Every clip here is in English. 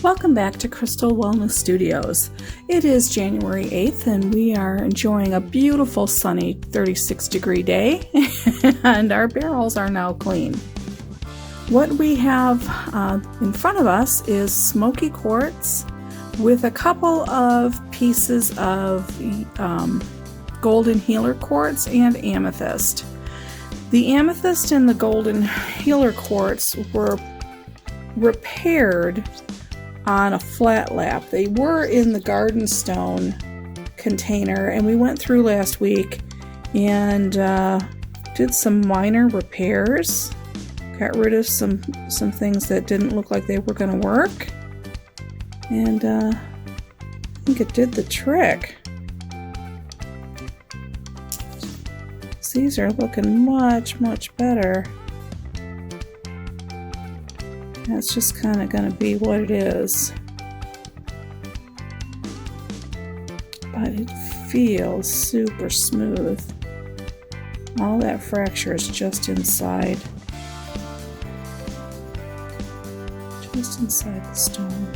Welcome back to Crystal Wellness Studios. It is January 8th and we are enjoying a beautiful sunny 36-degree day and our barrels are now clean. What we have in front of us is Smokey Quartz with a couple of pieces of golden healer quartz and amethyst. The amethyst and the golden healer quartz were repaired on a flat lap. They were in the garden stone container and we went through last week and did some minor repairs. Got rid of some things that didn't look like they were going to work, and I think it did the trick. These are looking much better. That's just kind of going to be what it is. But it feels super smooth. All that fracture is just inside. Just inside the stone.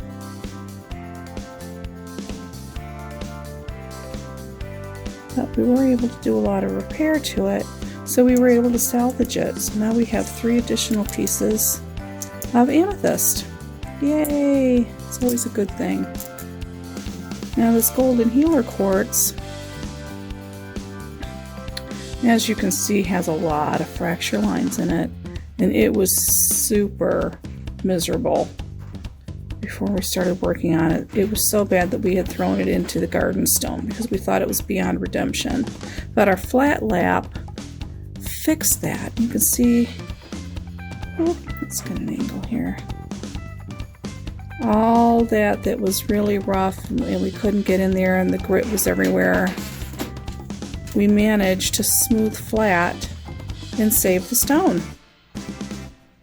But we were able to do a lot of repair to it, so we were able to salvage it. So now we have 3 additional pieces of amethyst. Yay! It's always a good thing. Now this golden healer quartz, as you can see, has a lot of fracture lines in it, and it was super miserable before we started working on it. It was so bad that we had thrown it into the garden stone because we thought it was beyond redemption. But our flat lap fixed that. You can see, let's get an angle here. All that was really rough and we couldn't get in there and the grit was everywhere, we managed to smooth flat and save the stone.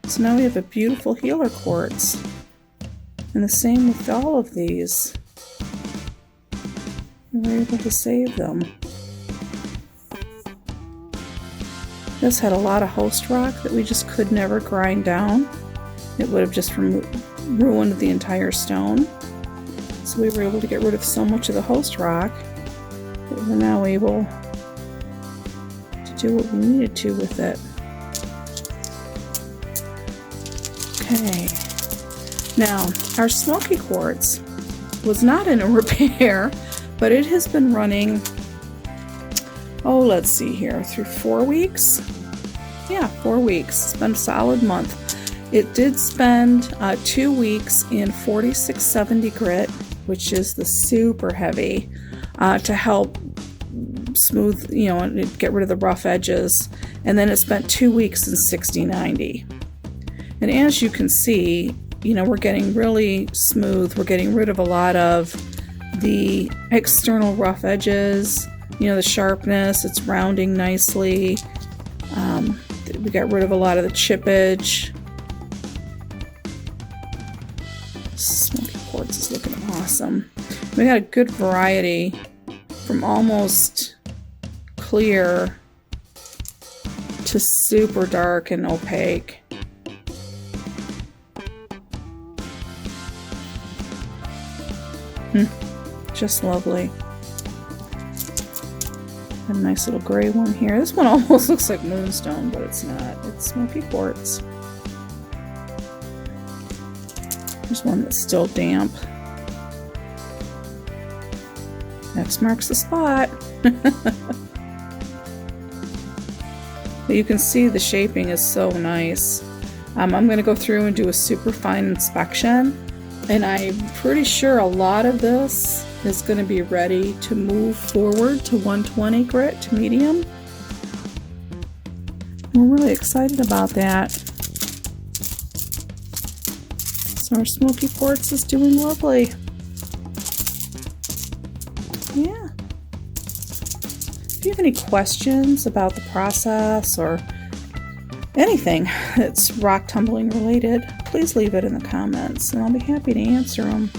So now we have a beautiful healer quartz. And the same with all of these. We were able to save them. This had a lot of host rock that we just could never grind down. It would have just ruined the entire stone. So we were able to get rid of so much of the host rock that we're now able to do what we needed to with it. Okay. Now, our Smokey Quartz was not in a repair, but it has been running, let's see here, through 4 weeks? Yeah, 4 weeks. It's been a solid month. It did spend 2 weeks in 4670 grit, which is the super heavy, to help smooth, and get rid of the rough edges. And then it spent 2 weeks in 6090. And as you can see, we're getting really smooth. We're getting rid of a lot of the external rough edges, the sharpness. It's rounding nicely. We got rid of a lot of the chippage. Smokey Quartz is looking awesome. We got a good variety from almost clear to super dark and opaque. Just lovely. A nice little gray one here. This one almost looks like Moonstone, but it's not. It's Smokey Quartz. There's one that's still damp. X marks the spot. But you can see the shaping is so nice. I'm going to go through and do a super fine inspection. And I'm pretty sure a lot of this is going to be ready to move forward to 120 grit to medium. We're really excited about that. So our Smokey Quartz is doing lovely. Yeah. If you have any questions about the process or anything that's rock tumbling related, please leave it in the comments and I'll be happy to answer them.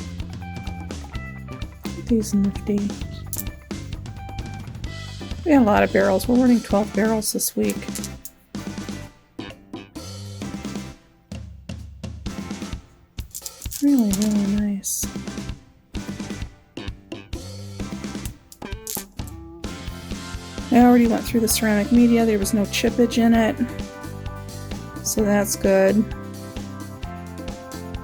These nifty. We got a lot of barrels. We're running 12 barrels this week. Really, really nice. I already went through the ceramic media. There was no chippage in it, so that's good.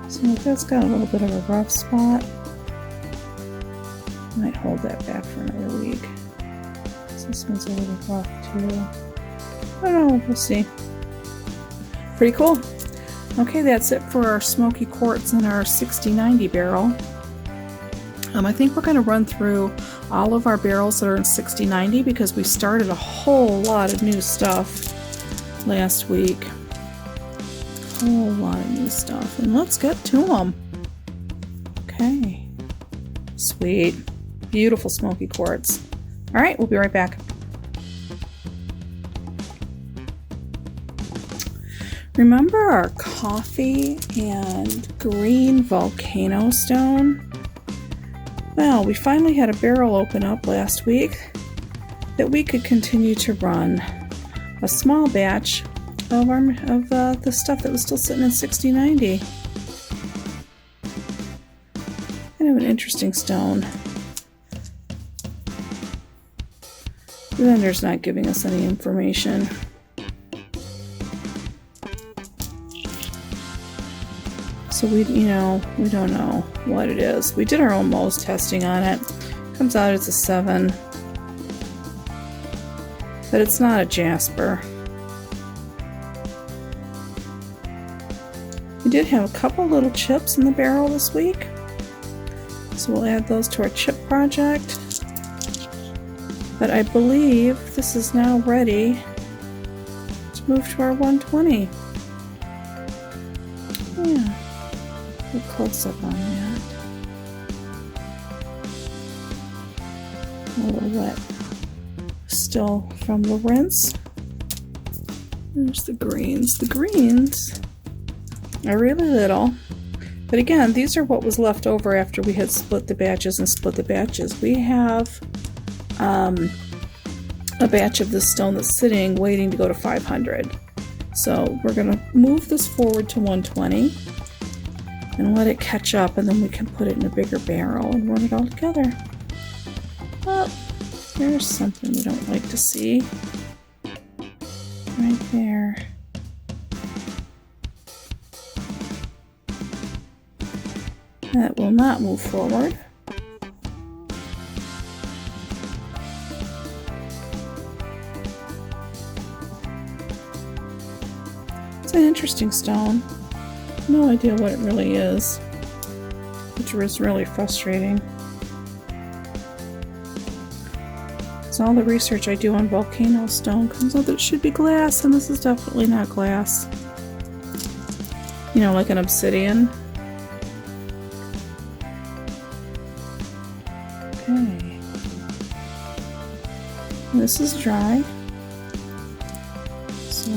So that's got a little bit of a rough spot. Might hold that back for another week. So this one's a little rough too. I don't know, we'll see. Pretty cool. Okay, that's it for our Smokey Quartz and our 6090 barrel. I think we're going to run through all of our barrels that are in 6090 because we started a whole lot of new stuff last week. A whole lot of new stuff. And let's get to them. Okay. Sweet. Beautiful Smokey Quartz. Alright, we'll be right back. Remember our coffee and green volcano stone? Well, we finally had a barrel open up last week that we could continue to run a small batch of the stuff that was still sitting in 6090. Kind of an interesting stone. The vendor's not giving us any information. So we don't know what it is. We did our own MOHS testing on it. Comes out it's a 7. But it's not a jasper. We did have a couple little chips in the barrel this week. So we'll add those to our chip project. But I believe this is now ready to move to our 120. Yeah. A close up on that. A little wet. Still from the rinse. There's the greens. The greens are really little. But again, these are what was left over after we had split the batches and split the batches. We have a batch of this stone that's sitting waiting to go to 500. So we're going to move this forward to 120. And let it catch up, and then we can put it in a bigger barrel and run it all together. Oh, there's something we don't like to see. Right there. That will not move forward. It's an interesting stone. No idea what it really is, which was really frustrating. Because all the research I do on volcano stone comes out that it should be glass, and this is definitely not glass. You know, like an obsidian. Okay. This is dry. So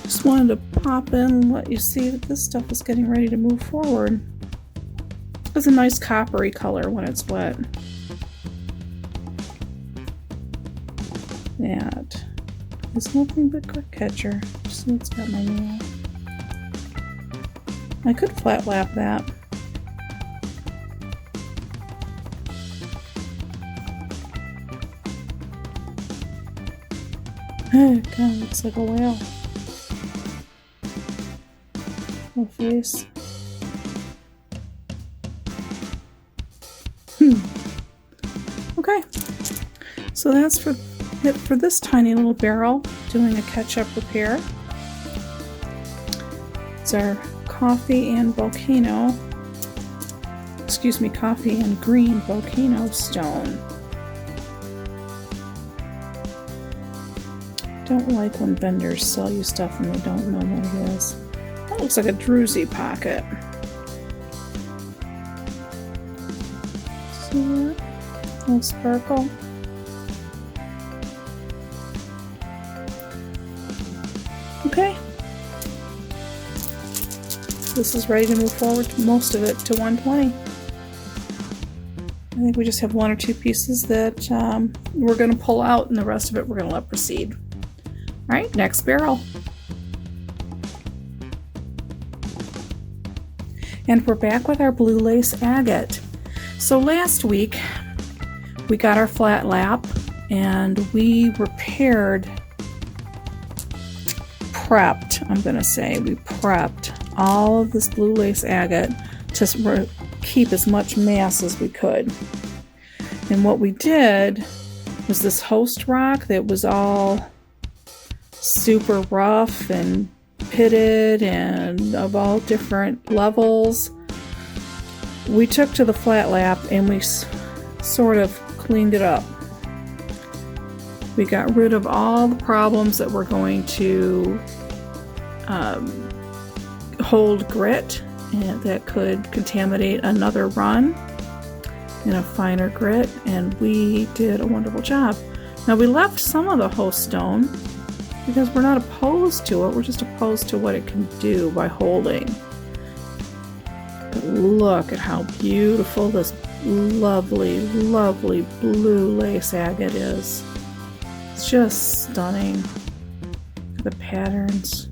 just wanted to pop in and let you see that this stuff is getting ready to move forward. It's a nice coppery color when it's wet. That is nothing but quick catcher. See, it's got my nail. I could flat lap that. It kind of looks like a whale. No face. Okay. So that's it for this tiny little barrel, doing a catch-up repair. It's our coffee and volcano. Excuse me, coffee and green volcano stone. Don't like when vendors sell you stuff and they don't know what it is. That looks like a druzy pocket. See that? Little sparkle. Okay. This is ready to move forward, most of it, to 120. I think we just have one or two pieces that we're going to pull out, and the rest of it we're going to let proceed. Alright, next barrel. And we're back with our blue lace agate. So last week we got our flat lap and we prepped all of this blue lace agate to keep as much mass as we could. And what we did was this host rock that was all super rough and pitted and of all different levels. We took to the flat lap and we sort of cleaned it up. We got rid of all the problems that were going to hold grit and that could contaminate another run in a finer grit, and we did a wonderful job. Now we left some of the host stone because we're not opposed to it, we're just opposed to what it can do by holding. But look at how beautiful this lovely, lovely blue lace agate is. It's just stunning. The patterns.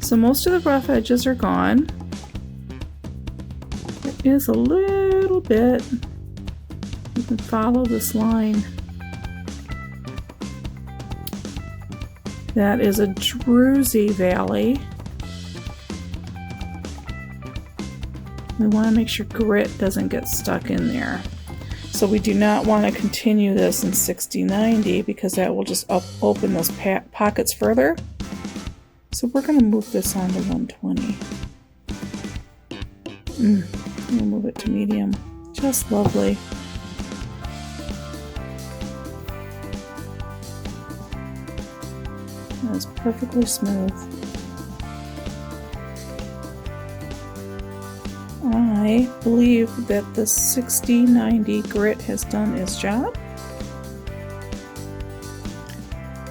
So most of the rough edges are gone. There is a little bit. You can follow this line. That is a druzy valley. We want to make sure grit doesn't get stuck in there. So we do not want to continue this in 60-90 because that will just open those pockets further. So we're going to move this on to 120. We'll move it to medium. Just lovely. That's perfectly smooth. I believe that the 60-90 grit has done its job.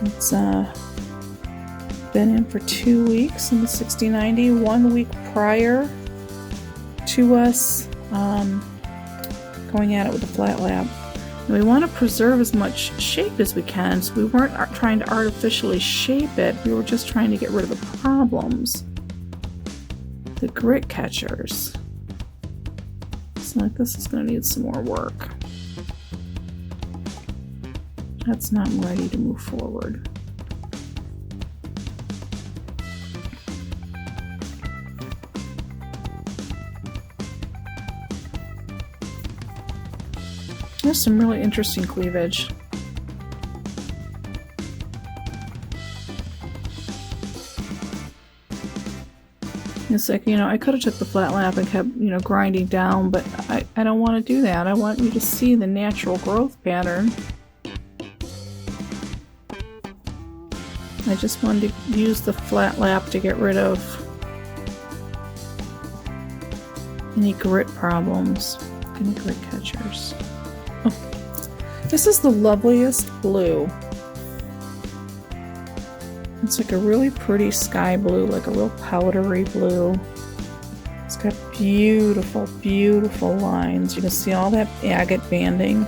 It's been in for 2 weeks in the 60-90, 1 week prior to us going at it with a flat lap. And we want to preserve as much shape as we can, so we weren't trying to artificially shape it, we were just trying to get rid of the problems. The grit catchers. It's like this is going to need some more work. That's not ready to move forward. There's some really interesting cleavage. It's like, I could have took the flat lap and kept, grinding down, but I don't want to do that. I want you to see the natural growth pattern. I just wanted to use the flat lap to get rid of any grit problems, any grit catchers. This is the loveliest blue. It's like a really pretty sky blue, like a real powdery blue. It's got beautiful, beautiful lines. You can see all that agate banding.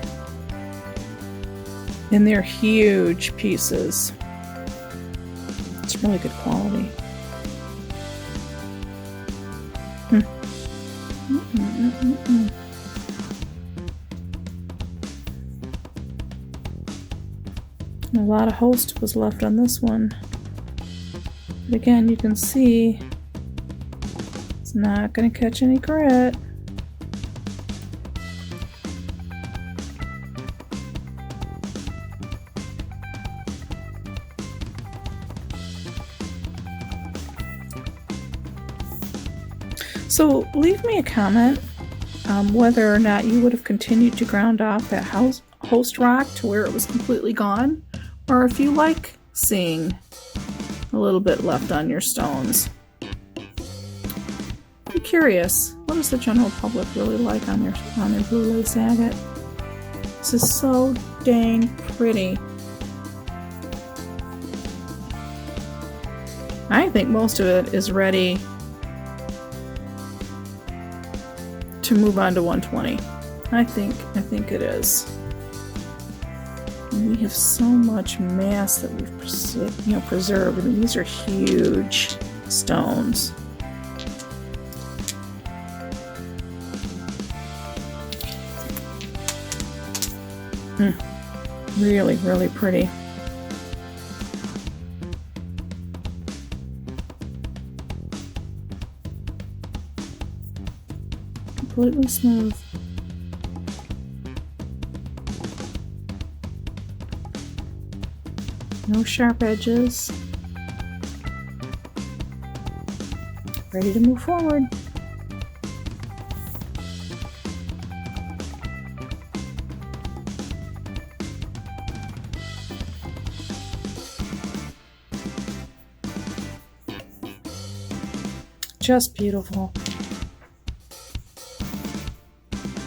And they're huge pieces. It's really good quality. A lot of host was left on this one. But again, you can see it's not going to catch any grit. So leave me a comment whether or not you would have continued to ground off that host rock to where it was completely gone, or if you like seeing a little bit left on your stones. I'm curious, what does the general public really like on their blue lace agate? This is so dang pretty. I think most of it is ready to move on to 120. I think it is. And we have so much mass that we've preserved. I mean, these are huge stones. Really, really pretty. Completely smooth. No sharp edges. Ready to move forward. Just beautiful.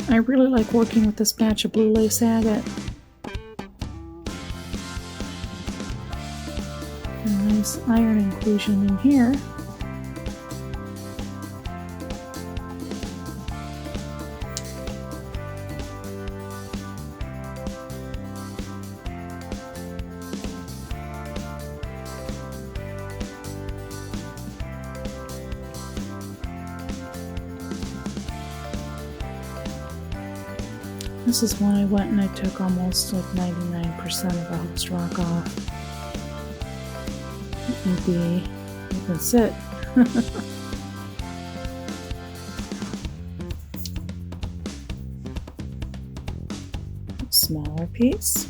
I really like working with this batch of blue lace agate. A nice iron inclusion in here. This is one I went and I took almost like 99% of the host rock off. You can sit. Smaller piece.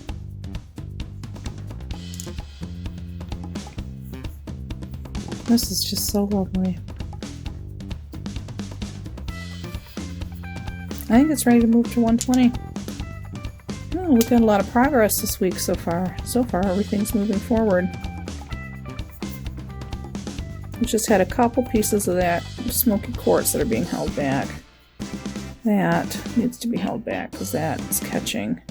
This is just so lovely. I think it's ready to move to 120. Oh, we've got a lot of progress this week so far. So far, everything's moving forward. We just had a couple pieces of that Smokey Quartz that are being held back. That needs to be held back because that is catching.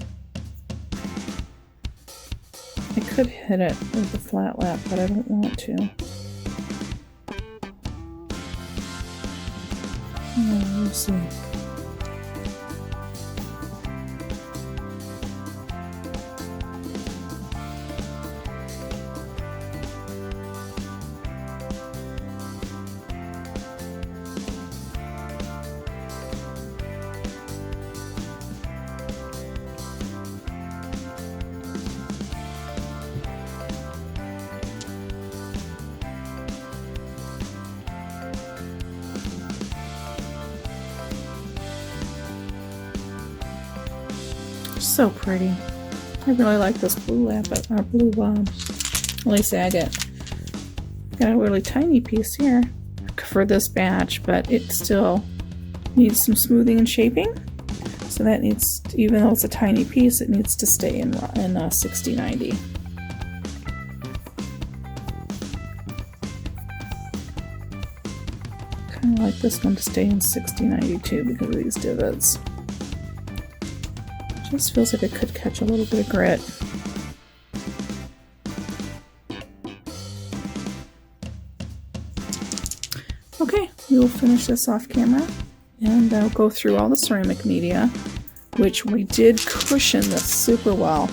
I could hit it with the flat lap, but I don't want to. We'll see. So pretty. I really like this blue lace agate. Got a really tiny piece here for this batch, but it still needs some smoothing and shaping. So that needs, even though it's a tiny piece, it needs to stay in 6090. Kind of like this one to stay in 6092 because of these divots. Just feels like it could catch a little bit of grit. Okay, we will finish this off camera and I'll go through all the ceramic media, which we did cushion this super well.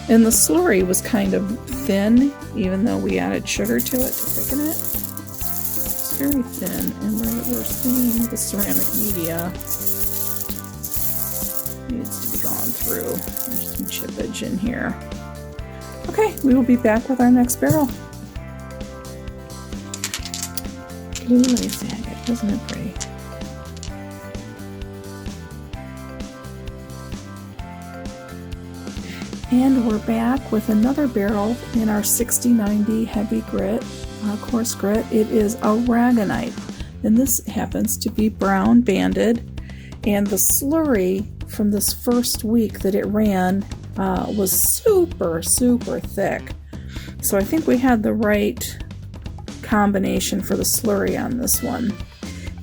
And the slurry was kind of thin, even though we added sugar to it to thicken it. It's very thin, and we're seeing the ceramic media needs to be gone through. There's some chippage in here. Okay, we will be back with our next barrel. Blue lace agate, isn't it pretty? And we're back with another barrel in our 6090 heavy grit, coarse grit. It is Aragonite, and this happens to be brown banded, and the slurry from this first week that it ran was super thick. So I think we had the right combination for the slurry on this one.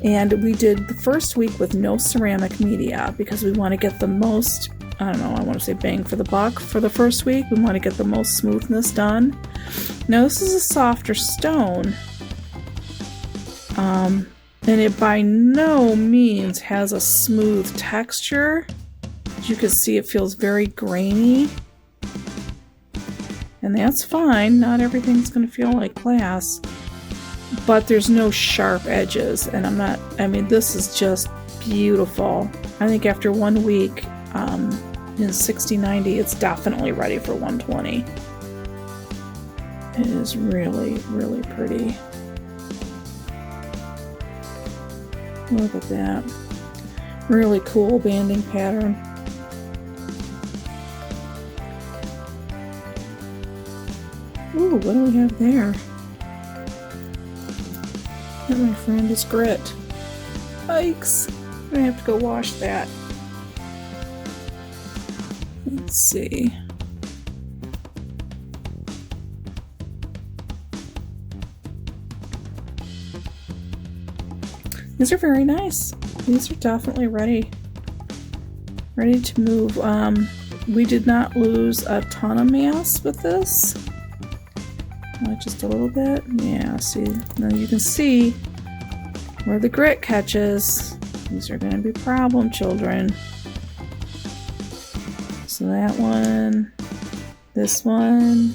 And we did the first week with no ceramic media because we want to get the most, I don't know, I want to say bang for the buck for the first week. We want to get the most smoothness done. Now this is a softer stone, and it by no means has a smooth texture. As you can see, it feels very grainy. And that's fine. Not everything's going to feel like glass. But there's no sharp edges. And I mean, this is just beautiful. I think after 1 week in 60/90, it's definitely ready for 120. It is really, really pretty. Look at that. Really cool banding pattern. Ooh, what do we have there? That, my friend, is grit. Yikes! I'm gonna have to go wash that. Let's see. These are very nice. These are definitely ready to move. We did not lose a ton of mass with this. Just a little bit. Yeah, see, now you can see where the grit catches. These are going to be problem children. So that one, this one,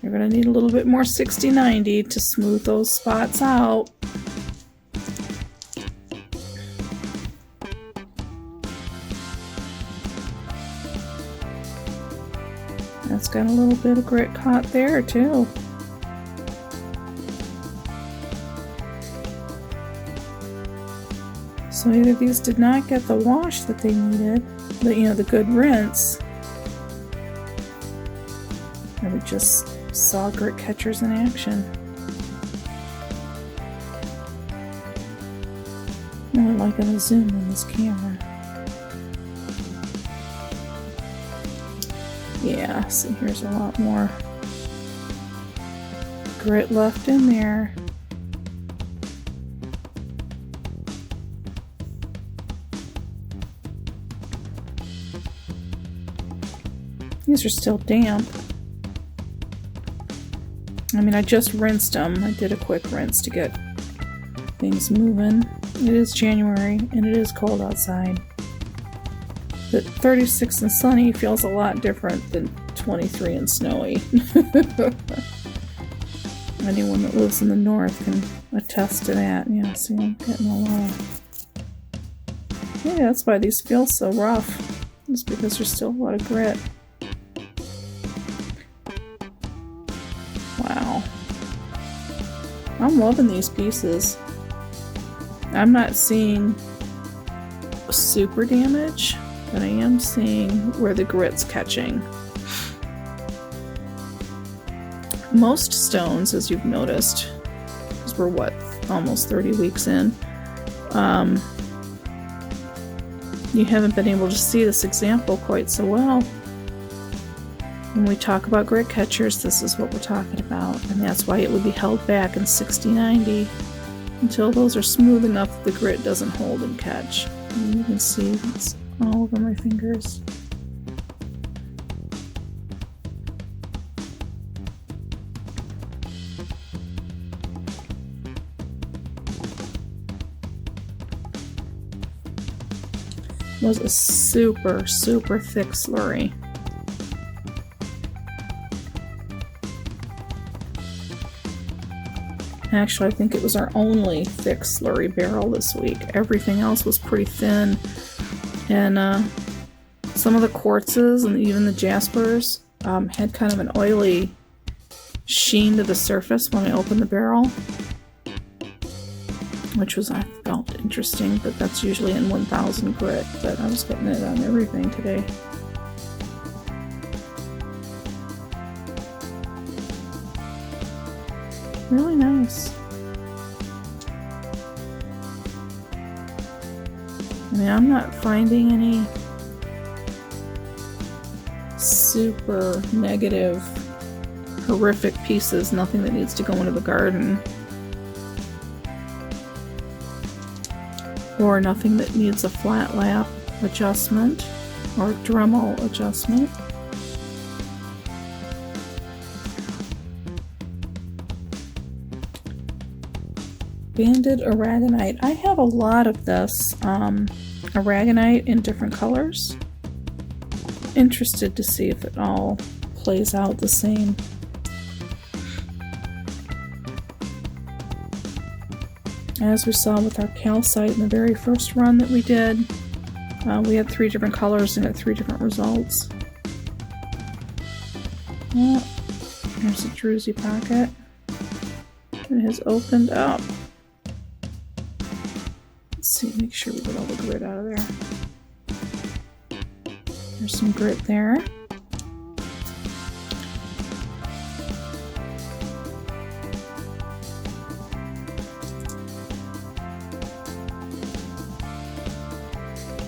you're going to need a little bit more 60/90 to smooth those spots out. That's got a little bit of grit caught there too. So either these did not get the wash that they needed, the good rinse, or we just saw grit catchers in action. I like a zoom on this camera. Yeah, see, here's a lot more grit left in there. These are still damp. I mean, I just rinsed them. I did a quick rinse to get things moving. It is January and it is cold outside. But 36 and sunny feels a lot different than 23 and snowy. Anyone that lives in the north can attest to that. Yeah, see, I'm getting a lot of... Yeah, that's why these feel so rough. It's because there's still a lot of grit. Wow. I'm loving these pieces. I'm not seeing super damage, but I am seeing where the grit's catching. Most stones, as you've noticed, because we're almost 30 weeks in, you haven't been able to see this example quite so well. When we talk about grit catchers, this is what we're talking about, and that's why it would be held back in 60/90 until those are smooth enough that the grit doesn't hold and catch. And you can see it's all over my fingers. It was a super, super thick slurry. Actually, I think it was our only thick slurry barrel this week. Everything else was pretty thin. And some of the quartzes and even the jaspers had kind of an oily sheen to the surface when I opened the barrel, which I felt interesting, but that's usually in 1000 grit, but I was getting it on everything today. Really nice. I mean, I'm not finding any super negative, horrific pieces, nothing that needs to go into the garden. Or nothing that needs a flat lap adjustment or Dremel adjustment. Banded Aragonite. I have a lot of this Aragonite in different colors. Interested to see if it all plays out the same. As we saw with our calcite in the very first run that we did, we had 3 different colors and got 3 different results. Oh, there's a druzy pocket. It has opened up. Let's see, make sure we get all the grit out of there. There's some grit there.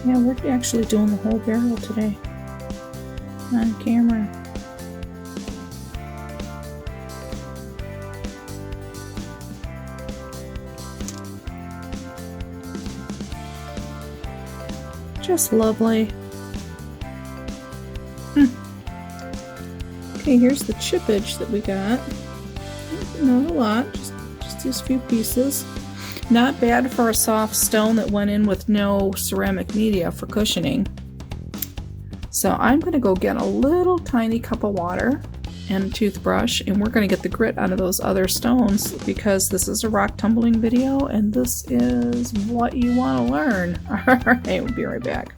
Yeah, we're actually doing the whole barrel today on camera. Just lovely. Okay, here's the chippage that we got. Not a lot, just these few pieces. Not bad for a soft stone that went in with no ceramic media for cushioning. So I'm going to go get a little tiny cup of water and a toothbrush, and we're going to get the grit out of those other stones because this is a rock tumbling video and this is what you want to learn. Alright, we'll be right back.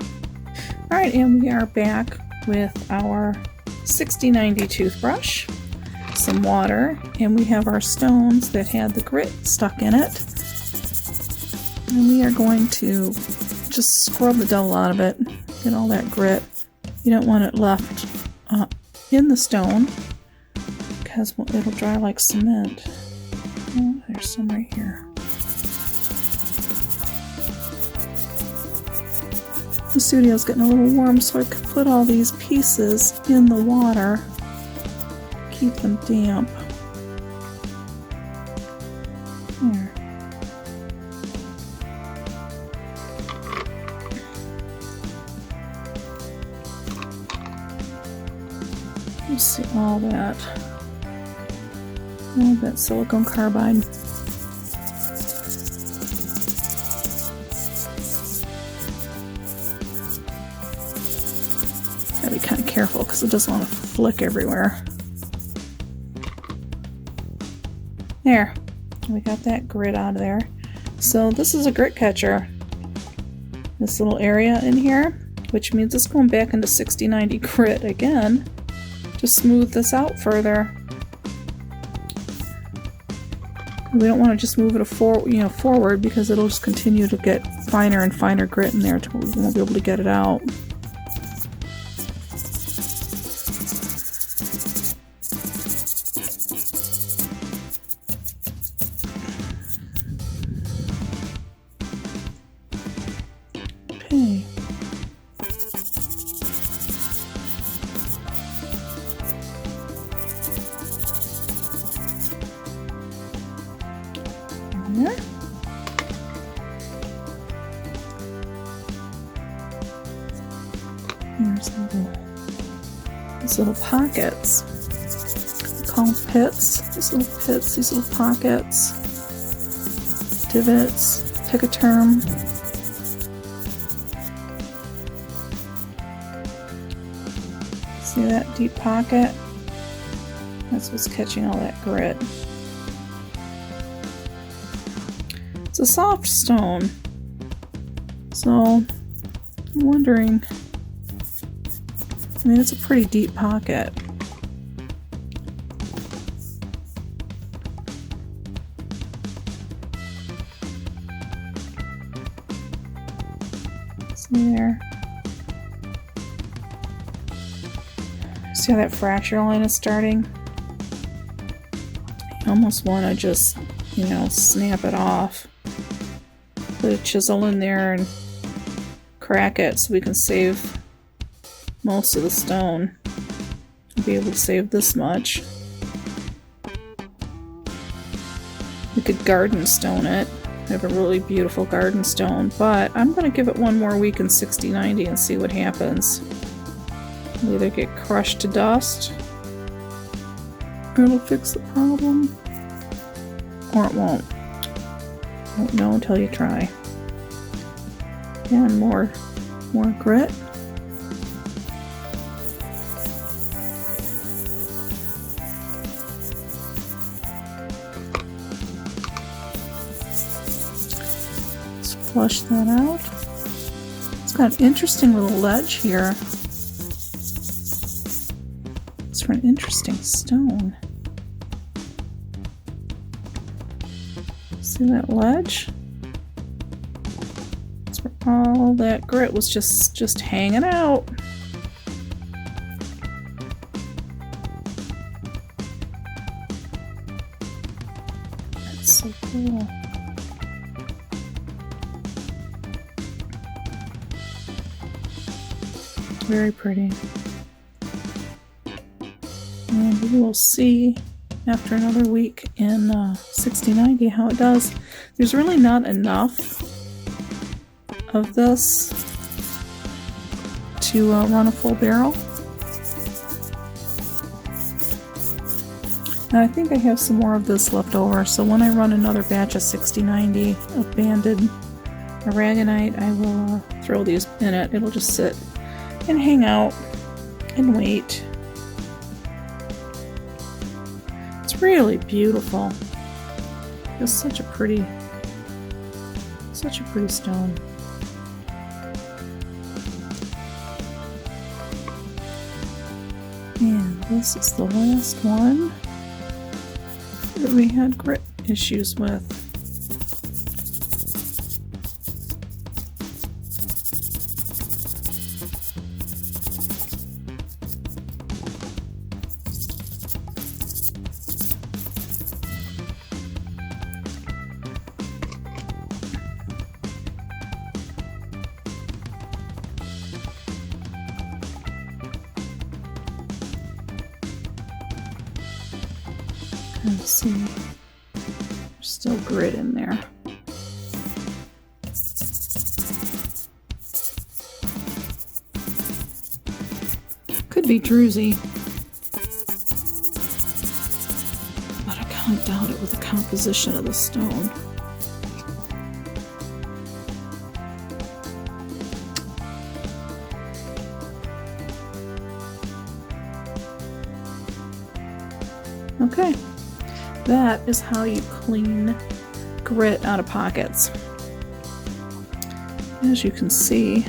Alright, and we are back with our 6090 toothbrush, some water, and we have our stones that had the grit stuck in it. And we are going to just scrub the devil out of it, get all that grit. You don't want it left in the stone because it'll dry like cement. Oh, there's some right here. The studio's getting a little warm, so I could put all these pieces in the water, keep them damp. There. Let's see all that silicone carbide. Gotta be kind of careful because it doesn't want to flick everywhere. There, we got that grit out of there. So this is a grit catcher. This little area in here, which means it's going back into 6090 grit again to smooth this out further. We don't want to just move it forward because it'll just continue to get finer and finer grit in there until we won't be able to get it out. Okay. There. Here's these little pockets. We call them pits. These little pockets, divots, pick a term. See that deep pocket? That's what's catching all that grit. It's a soft stone, so I'm wondering, I mean, it's a pretty deep pocket. See there? See how that fracture line is starting? You almost want to just, snap it off. Put a chisel in there and crack it so we can save most of the stone. We'll be able to save this much. We could garden stone it. I have a really beautiful garden stone, but I'm going to give it one more week in 6090 and see what happens. It'll either get crushed to dust, or it'll fix the problem, or it won't. Won't know until you try. And more grit. flush that out. It's got an interesting little ledge here. It's for an interesting stone. See that ledge? That's where all that grit was just hanging out. That's so cool. Very pretty. And we will see after another week in 6090 how it does. There's really not enough of this to run a full barrel. And I think I have some more of this left over, so when I run another batch of 6090 of banded Aragonite, I will throw these in it. It'll just sit and hang out and wait. It's really beautiful. It's such a pretty stone. And this is the last one that we had grit issues with. Let's see. There's still grit in there. Could be druzy, but I can't doubt it with the composition of the stone. Okay. That is how you clean grit out of pockets. As you can see,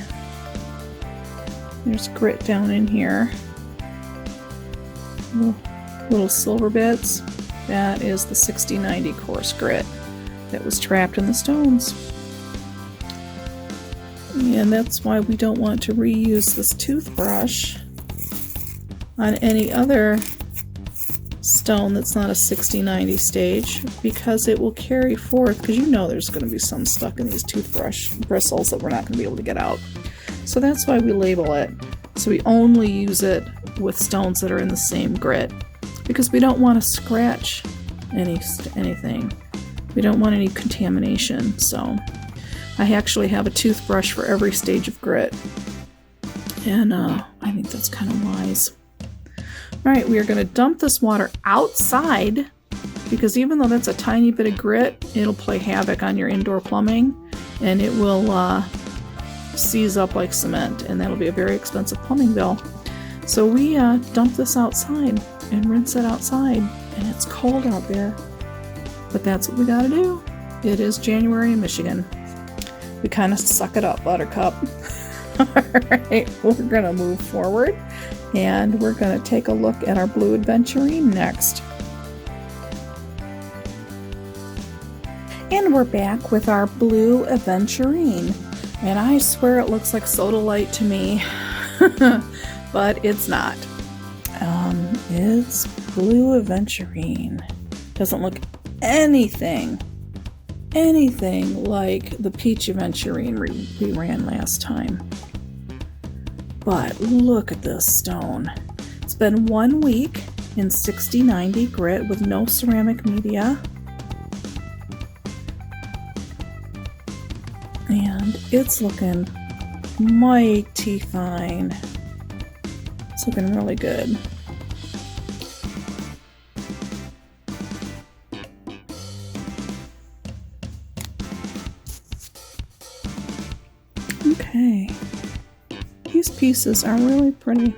there's grit down in here. Little silver bits. That is the 6090 coarse grit that was trapped in the stones. And that's why we don't want to reuse this toothbrush on any other stone that's not a 6090 stage, because it will carry forth, because you know there's going to be some stuck in these toothbrush bristles that we're not going to be able to get out. So that's why we label it. So we only use it with stones that are in the same grit, because we don't want to scratch anything. We don't want any contamination. So I actually have a toothbrush for every stage of grit, and I think that's kind of wise. Alright, we are going to dump this water outside, because even though that's a tiny bit of grit, it'll play havoc on your indoor plumbing, and it will seize up like cement, and that'll be a very expensive plumbing bill. So we dump this outside and rinse it outside, and it's cold out there, but that's what we gotta do. It is January in Michigan. We kind of suck it up, Buttercup. Alright, we're going to move forward, and we're going to take a look at our blue Aventurine next. And we're back with our blue Aventurine. And I swear it looks like soda light to me, but it's not. It's blue Aventurine. Doesn't look anything like the peach Aventurine we ran last time. But look at this stone. It's been 1 week in 6090 grit with no ceramic media. And it's looking mighty fine. It's looking really good. Okay. These pieces are really pretty.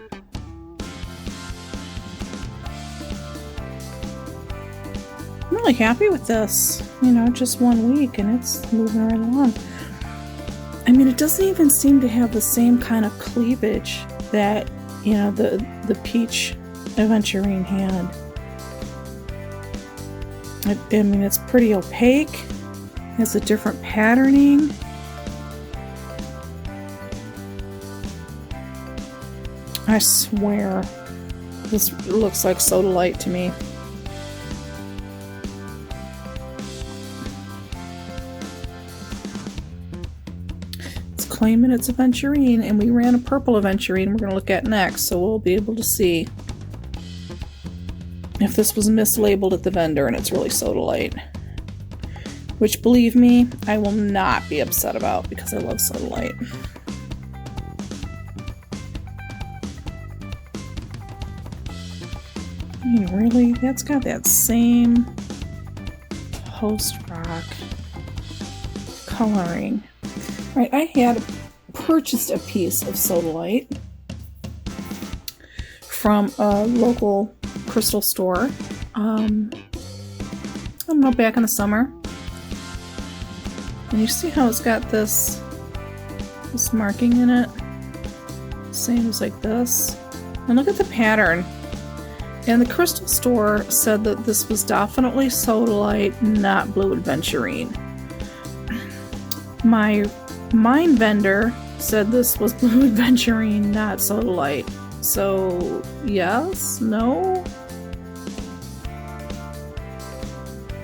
I'm really happy with this. You know, just 1 week and it's moving right along. I mean, it doesn't even seem to have the same kind of cleavage that, you know, the peach Aventurine had. I mean, it's pretty opaque. It has a different patterning. I swear, this looks like Sodalite to me. It's claiming it's Aventurine, and we ran a purple Aventurine we're going to look at next, so we'll be able to see if this was mislabeled at the vendor and it's really Sodalite. Which, believe me, I will not be upset about because I love Sodalite. I mean, really? That's got that same post-rock coloring. Right, I had purchased a piece of Sodalite from a local crystal store. I don't know, back in the summer. And you see how it's got this marking in it? Same as like this. And look at the pattern. And the crystal store said that this was definitely Sodalite, not Blue Aventurine. My mine vendor said this was Blue Aventurine, not Sodalite. So, yes? No?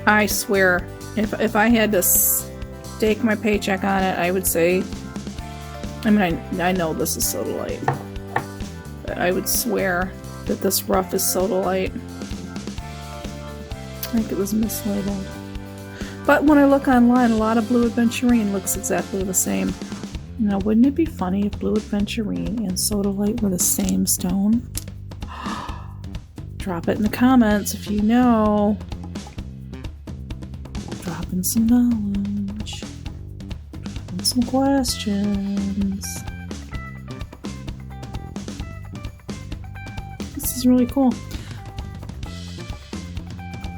I swear, if I had to stake my paycheck on it, I would say, I mean, I know this is Sodalite, but I would swear that this rough is Sodalite. I think it was mislabeled. But when I look online, a lot of Blue Aventurine looks exactly the same. Now, wouldn't it be funny if Blue Aventurine and Sodalite were the same stone? Drop it in the comments if you know. Drop in some knowledge. Drop in some questions. This is really cool.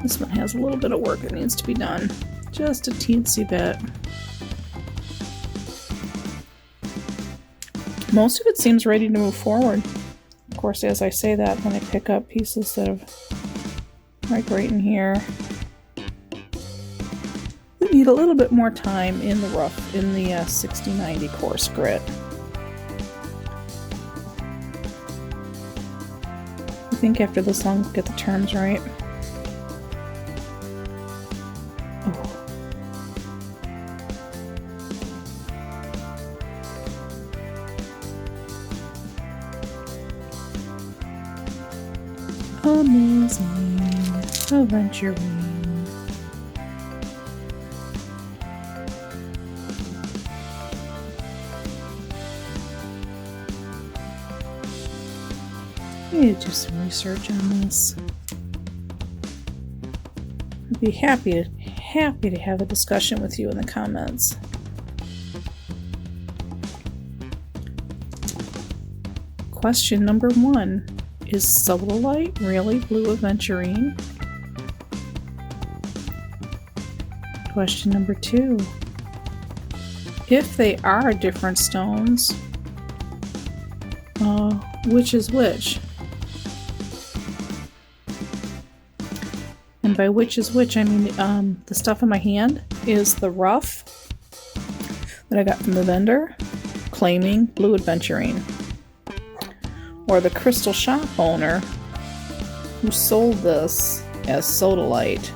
This one has a little bit of work that needs to be done. Just a teensy bit. Most of it seems ready to move forward. Of course, as I say that, then I pick up pieces that have like right in here. We need a little bit more time in the rough, in the 6090 coarse grit. I think after this long, get the terms right. Amazing Aventurine. I need to do some research on this. I'd be happy to have a discussion with you in the comments. Question number 1. Is Sodalite really Blue Aventurine? Question number 2. If they are different stones, which is which? And by which is which, I mean the stuff in my hand is the rough that I got from the vendor claiming Blue Aventurine, or the crystal shop owner who sold this as Sodalite,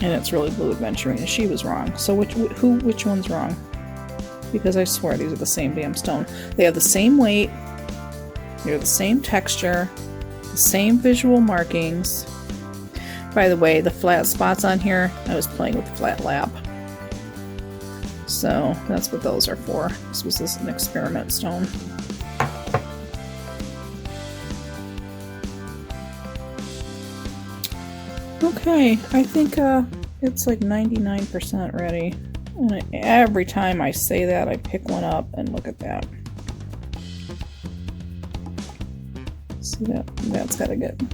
and it's really Blue Aventurine, and she was wrong. So which one's wrong? Because I swear these are the same damn stone. They have the same weight, they're the same texture, the same visual markings. By the way, the flat spots on here, I was playing with the flat lap. So that's what those are for. This was an experiment stone. Okay, I think it's like 99% ready. And every time I say that, I pick one up and look at that. See that's got to get a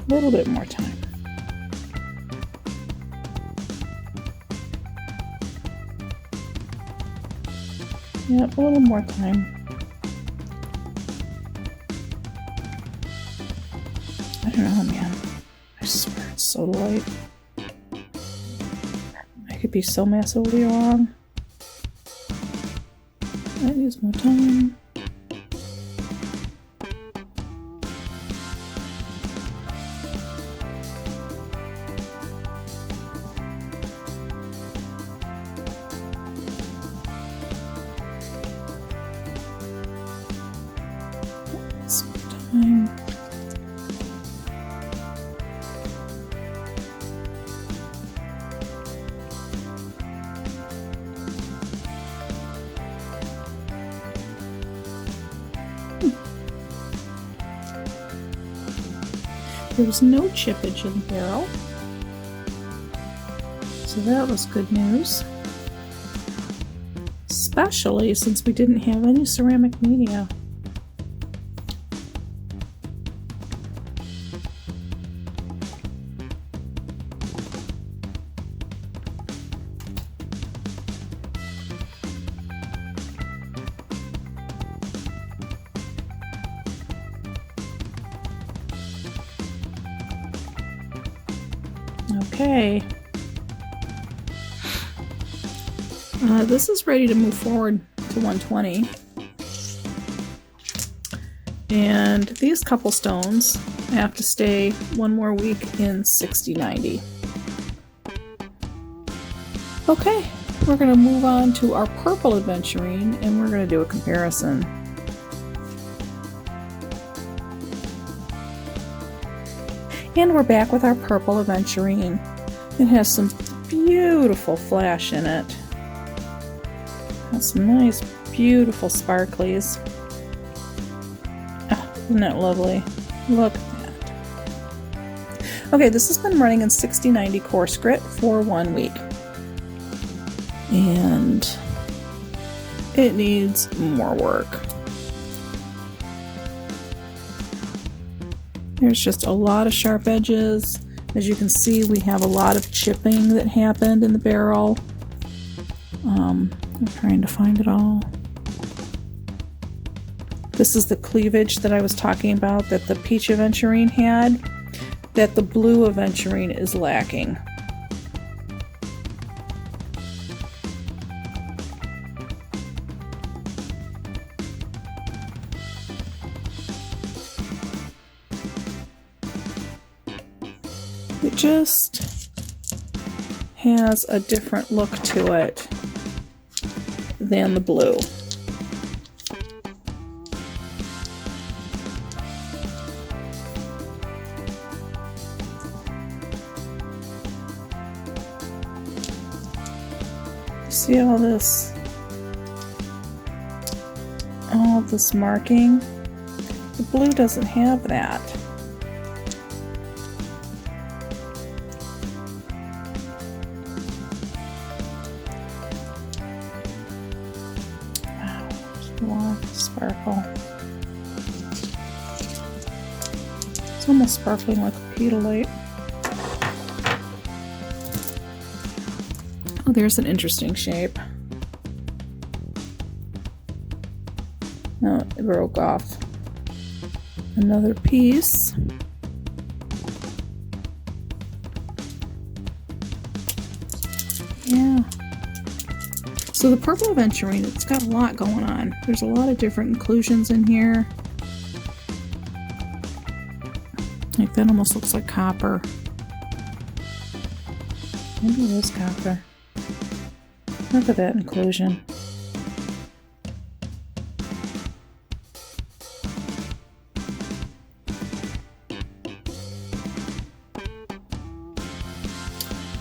little bit more time. Yep, a little more time. I don't know, man. I swear it's so light. I could be so massively wrong. That needs more time. There was no chippage in the barrel, so that was good news. Especially since we didn't have any ceramic media. Okay. This is ready to move forward to 120. And these couple stones have to stay one more week in 6090. Okay, we're going to move on to our purple Aventurine and we're going to do a comparison. And we're back with our purple Aventurine. It has some beautiful flash in it. Has some nice, beautiful sparklies. Oh, isn't that lovely? Look at that. Okay, this has been running in 6090 coarse grit for 1 week. And it needs more work. There's just a lot of sharp edges. As you can see, we have a lot of chipping that happened in the barrel. I'm trying to find it all. This is the cleavage that I was talking about that the peach Aventurine had, that the blue Aventurine is lacking. It just has a different look to it than the blue. See all this marking? The blue doesn't have that. Sparkle. It's almost sparkling like a pedalite. Oh, there's an interesting shape. No, it broke off. Another piece. Yeah. So the purple Aventurine, it's got a lot going on. There's a lot of different inclusions in here. Like that almost looks like copper. Maybe it is copper. Look at that inclusion.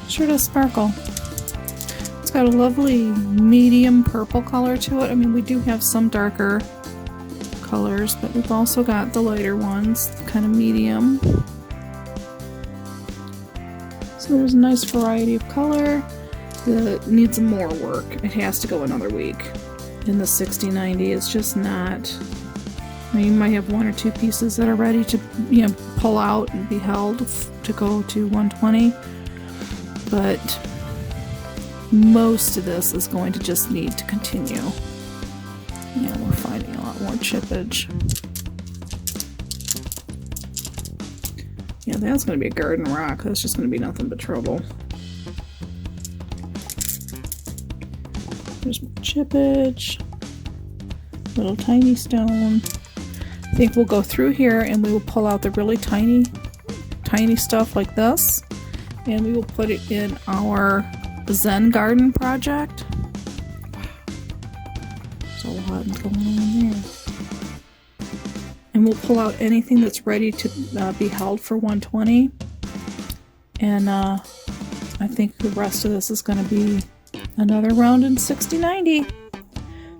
Sure does sparkle. It's got a lovely medium purple color to it. I mean, we do have some darker colors, but we've also got the lighter ones, kind of medium. So there's a nice variety of color that needs more work. It has to go another week. In the 6090, it's just not. I mean, you might have one or two pieces that are ready to, you know, pull out and be held to go to 120, but most of this is going to just need to continue. Yeah, we're finding a lot more chippage. Yeah, that's going to be a garden rock. That's just going to be nothing but trouble. There's more chippage. Little tiny stone. I think we'll go through here and we will pull out the really tiny stuff like this. And we will put it in our Zen garden project. There's a lot going on there. And we'll pull out anything that's ready to be held for 120. And I think the rest of this is going to be another round in 60-90.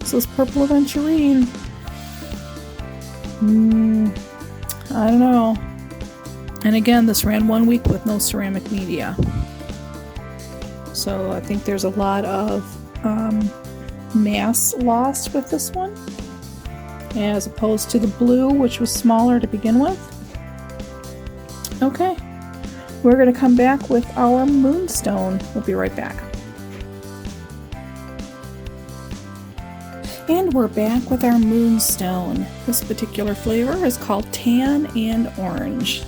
So this purple Aventurine. I don't know. And again, this ran 1 week with no ceramic media. So I think there's a lot of mass lost with this one, as opposed to the blue, which was smaller to begin with. Okay, we're going to come back with our Moonstone. We'll be right back. And we're back with our Moonstone. This particular flavor is called Tan and Orange.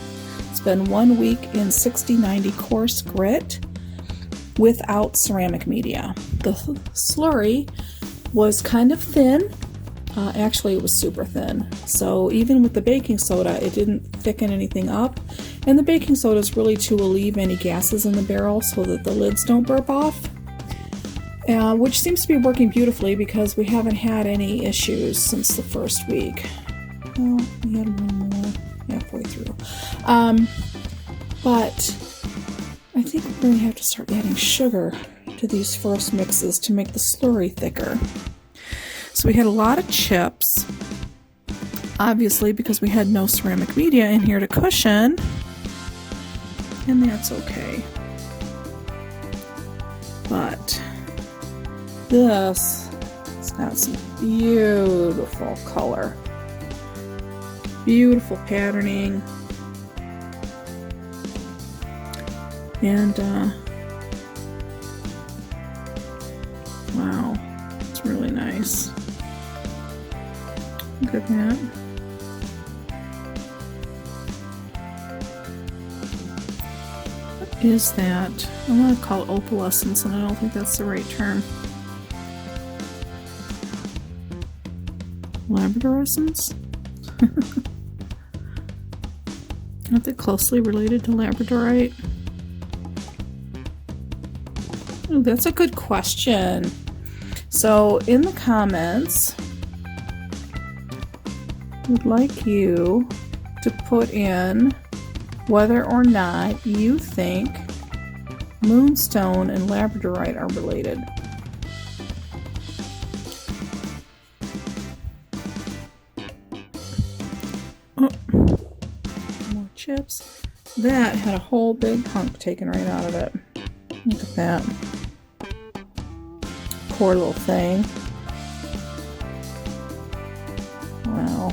It's been 1 week in 60-90 coarse grit without ceramic media. The slurry was kind of thin. Actually, it was super thin. So even with the baking soda, it didn't thicken anything up. And the baking soda is really to relieve any gases in the barrel so that the lids don't burp off. Which seems to be working beautifully because we haven't had any issues since the first week. Well, we had one more halfway through. But I think we're going to have to start adding sugar to these first mixes to make the slurry thicker. So we had a lot of chips, obviously because we had no ceramic media in here to cushion, and that's okay. But this has got some beautiful color, beautiful patterning, and wow, it's really nice. Look at that. What is that? I want to call it opalescence, and I don't think that's the right term. Labradorescence? Aren't they closely related to labradorite? Ooh, that's a good question. So in the comments, I would like you to put in whether or not you think Moonstone and labradorite are related. Oh, more chips. That had a whole big hunk taken right out of it. Look at that. Poor little thing. Wow.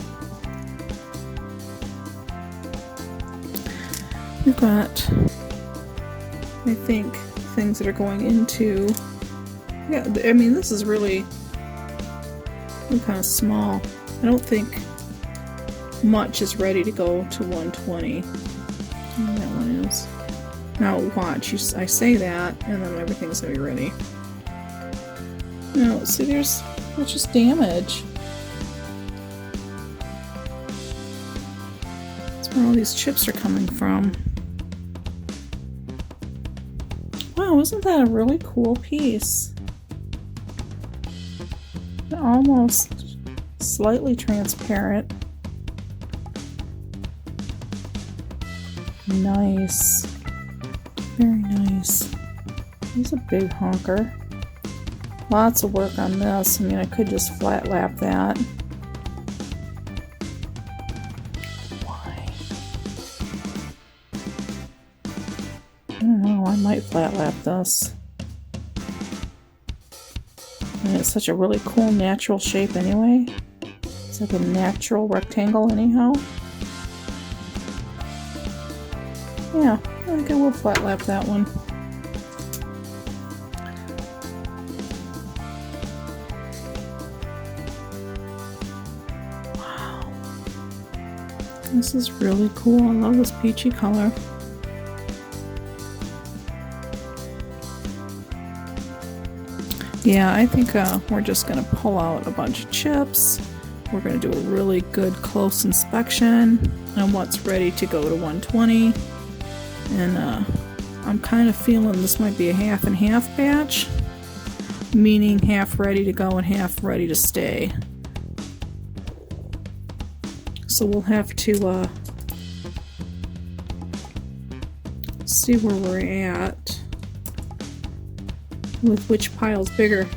We've got, I think, things that are going into, yeah, I mean, this is really kind of small. I don't think much is ready to go to 120. That one is. Now watch, I say that, and then everything's going to be ready. No, see, that's just damage. That's where all these chips are coming from. Wow, isn't that a really cool piece? Almost slightly transparent. Nice. Very nice. He's a big honker. Lots of work on this. I mean, I could just flat lap that. Why? I don't know. I might flat lap this. I mean, it's such a really cool natural shape anyway. It's like a natural rectangle anyhow. Yeah, I think I will flat lap that one. This is really cool. I love this peachy color. Yeah, I think we're just going to pull out a bunch of chips. We're going to do a really good close inspection on what's ready to go to 120. And I'm kind of feeling this might be a half and half batch, meaning half ready to go and half ready to stay. So we'll have to see where we're at with which pile's bigger.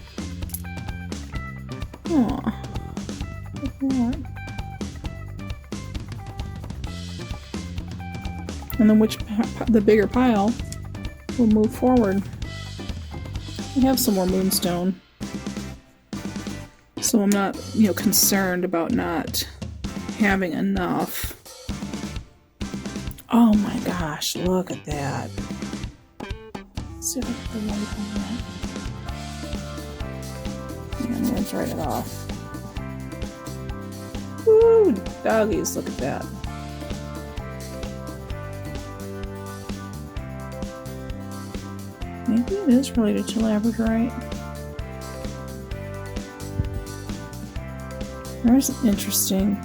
Aw, look at that. And then the bigger pile will move forward. We have some more Moonstone, so I'm not, concerned about not having enough. Oh my gosh, look at that. Let's see if I can put the light on that. And I'm going to turn it off. Woo, doggies, look at that. Maybe it is related to Labradorite. There's an interesting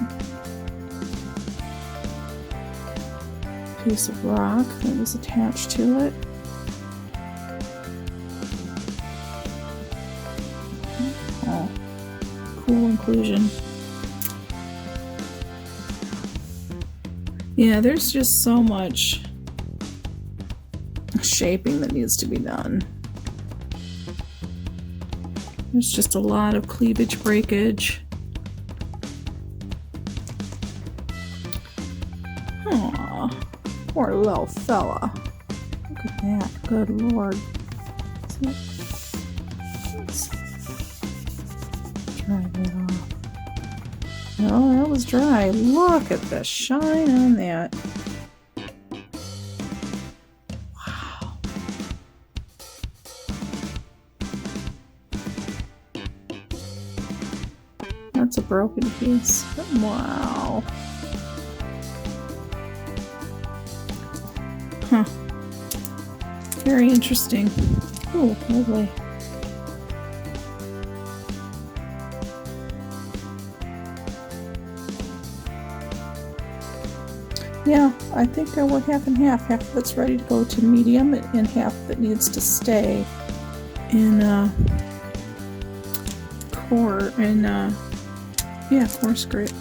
piece of rock that was attached to it. Oh, cool inclusion. Yeah, there's just so much shaping that needs to be done. There's just a lot of cleavage breakage. Aw, poor little fella. Look at that. Good lord. Let's dry that off. No, that was dry. Look at the shine on that. That's a broken piece. Wow. Huh. Very interesting. Oh, lovely. Yeah, I think we're half and half. Half of it's ready to go to medium and half that needs to stay in coarse grit.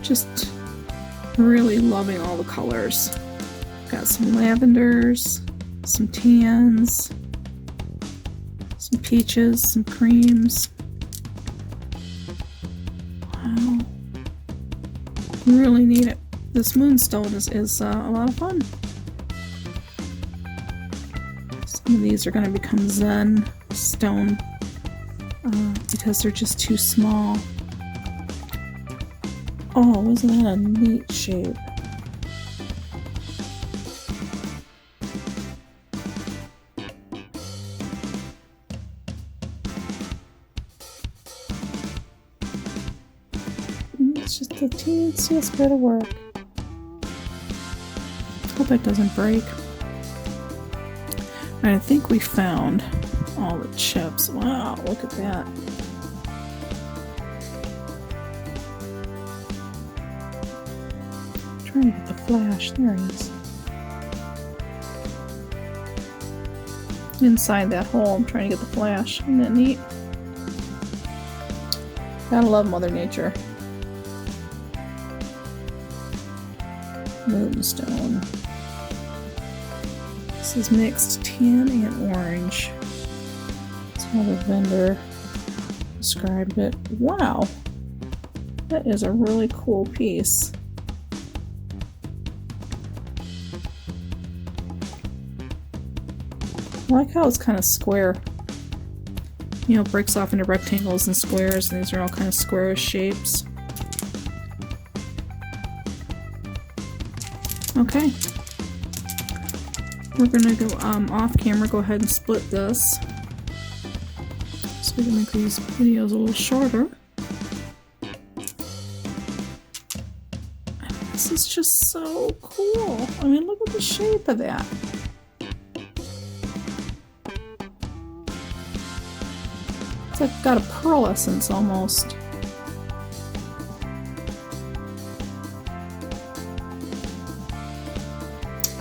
Just really loving all the colors. Got some lavenders, some tans, some peaches, some creams. Wow. Really need it. This Moonstone is a lot of fun. Some of these are going to become Zen stone because they're just too small. Oh, wasn't that a neat shape? It's just the teensiest bit of work. Hope it doesn't break. I think we found all the chips. Wow, look at that. I'm trying to get the flash. There it is. Inside that hole, I'm trying to get the flash. Isn't that neat? Gotta love Mother Nature. Moonstone. This is mixed tan and orange. That's how the vendor described it. Wow! That is a really cool piece. I like how it's kind of square. You know, it breaks off into rectangles and squares, and these are all kind of squarish shapes. Okay. We're gonna go off camera, go ahead and split this so we can make these videos a little shorter. This is just so cool. I mean, look at the shape of that. It's like got a pearlescence almost.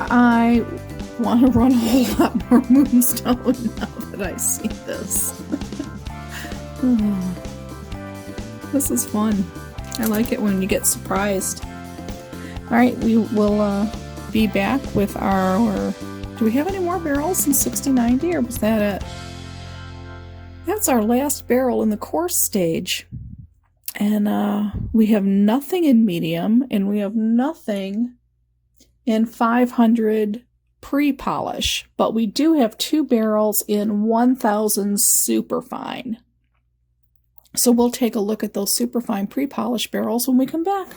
I want to run a whole lot more Moonstone now that I see this. This is fun. I like it when you get surprised. Alright, we will be back with our... Do we have any more barrels in 6090, or was that it? That's our last barrel in the coarse stage. And we have nothing in medium, and we have nothing in 500 pre-polish. But we do have 2 barrels in 1000 superfine. So we'll take a look at those superfine pre-polish barrels when we come back.